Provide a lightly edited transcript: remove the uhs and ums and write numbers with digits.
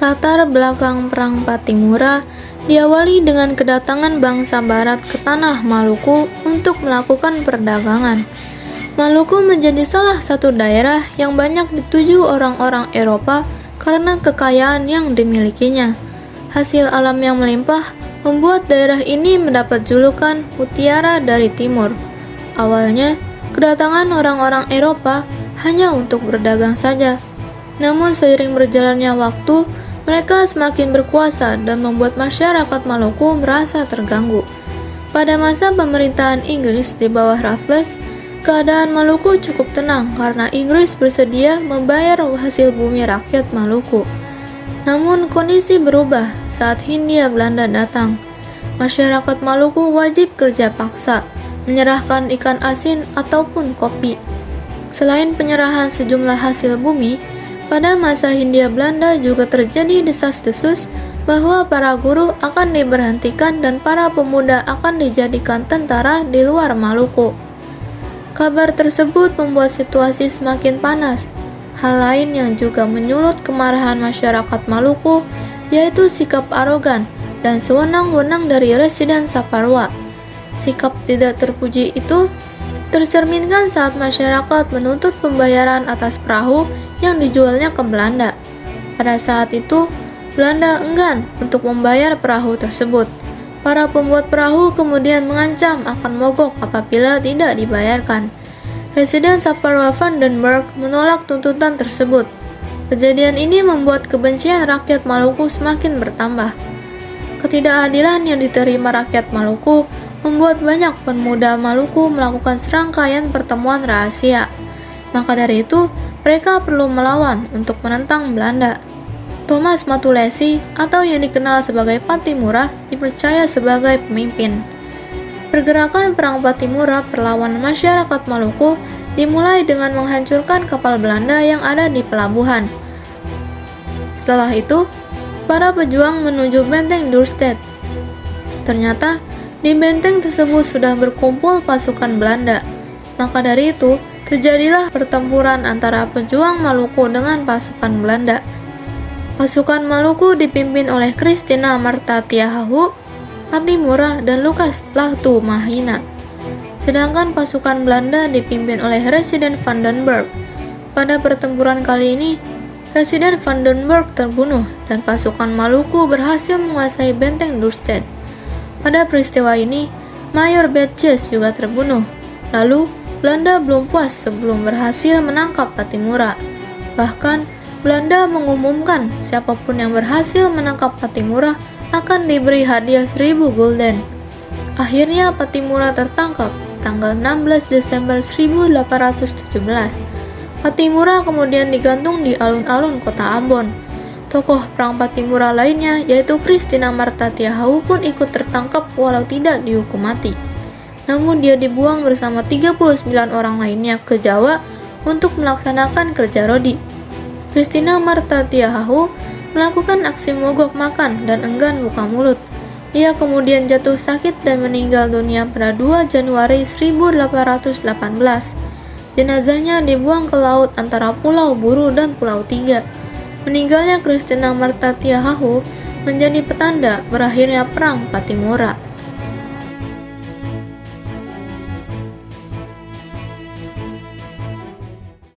Latar belakang Perang Pattimura diawali dengan kedatangan bangsa Barat ke tanah Maluku untuk melakukan perdagangan. Maluku menjadi salah satu daerah yang banyak dituju orang-orang Eropa karena kekayaan yang dimilikinya. Hasil alam yang melimpah membuat daerah ini mendapat julukan Mutiara dari Timur. Awalnya, kedatangan orang-orang Eropa hanya untuk berdagang saja. Namun seiring berjalannya waktu, mereka semakin berkuasa dan membuat masyarakat Maluku merasa terganggu. Pada masa pemerintahan Inggris di bawah Raffles, keadaan Maluku cukup tenang karena Inggris bersedia membayar hasil bumi rakyat Maluku. Namun kondisi berubah saat Hindia Belanda datang. Masyarakat Maluku wajib kerja paksa, menyerahkan ikan asin ataupun kopi. Selain penyerahan sejumlah hasil bumi, pada masa Hindia Belanda juga terjadi desas-desus bahwa para guru akan diberhentikan dan para pemuda akan dijadikan tentara di luar Maluku. Kabar tersebut membuat situasi semakin panas. Hal lain yang juga menyulut kemarahan masyarakat Maluku yaitu sikap arogan dan sewenang-wenang dari residen Saparua. Sikap tidak terpuji itu tercerminkan saat masyarakat menuntut pembayaran atas perahu yang dijualnya ke Belanda. Pada saat itu, Belanda enggan untuk membayar perahu tersebut. Para pembuat perahu kemudian mengancam akan mogok apabila tidak dibayarkan. Residen Saparua Vandenberg menolak tuntutan tersebut. Kejadian ini membuat kebencian rakyat Maluku semakin bertambah. Ketidakadilan yang diterima rakyat Maluku membuat banyak pemuda Maluku melakukan serangkaian pertemuan rahasia. Maka dari itu, mereka perlu melawan untuk menentang Belanda. Thomas Matulesi atau yang dikenal sebagai Pattimura dipercaya sebagai pemimpin. Pergerakan Perang Pattimura perlawanan masyarakat Maluku dimulai dengan menghancurkan kapal Belanda yang ada di pelabuhan. Setelah itu, para pejuang menuju benteng Dorset. Ternyata, di benteng tersebut sudah berkumpul pasukan Belanda. Maka dari itu, terjadilah pertempuran antara pejuang Maluku dengan pasukan Belanda. Pasukan Maluku dipimpin oleh Christina Marta Tiahahu, Pattimura, dan Lucas Lahtu Mahina. Sedangkan pasukan Belanda dipimpin oleh Residen Vandenberg. Pada pertempuran kali ini, Residen Vandenberg terbunuh dan pasukan Maluku berhasil menguasai benteng Dorset. Pada peristiwa ini, Mayor Betjes juga terbunuh. Lalu, Belanda belum puas sebelum berhasil menangkap Pattimura. Bahkan, Belanda mengumumkan siapapun yang berhasil menangkap Pattimura akan diberi hadiah 1000 gulden. Akhirnya Pattimura tertangkap tanggal 16 Desember 1817. Pattimura kemudian digantung di alun-alun kota Ambon. Tokoh Perang Pattimura lainnya yaitu Christina Marta Tiahahu pun ikut tertangkap walau tidak dihukum mati. Namun dia dibuang bersama 39 orang lainnya ke Jawa untuk melaksanakan kerja rodi. Christina Marta Tiahahu melakukan aksi mogok makan dan enggan buka mulut. Ia kemudian jatuh sakit dan meninggal dunia pada 2 Januari 1818. Jenazahnya dibuang ke laut antara Pulau Buru dan Pulau Tiga. Meninggalnya Christina Marta Tiahahu menjadi petanda berakhirnya Perang Pattimura.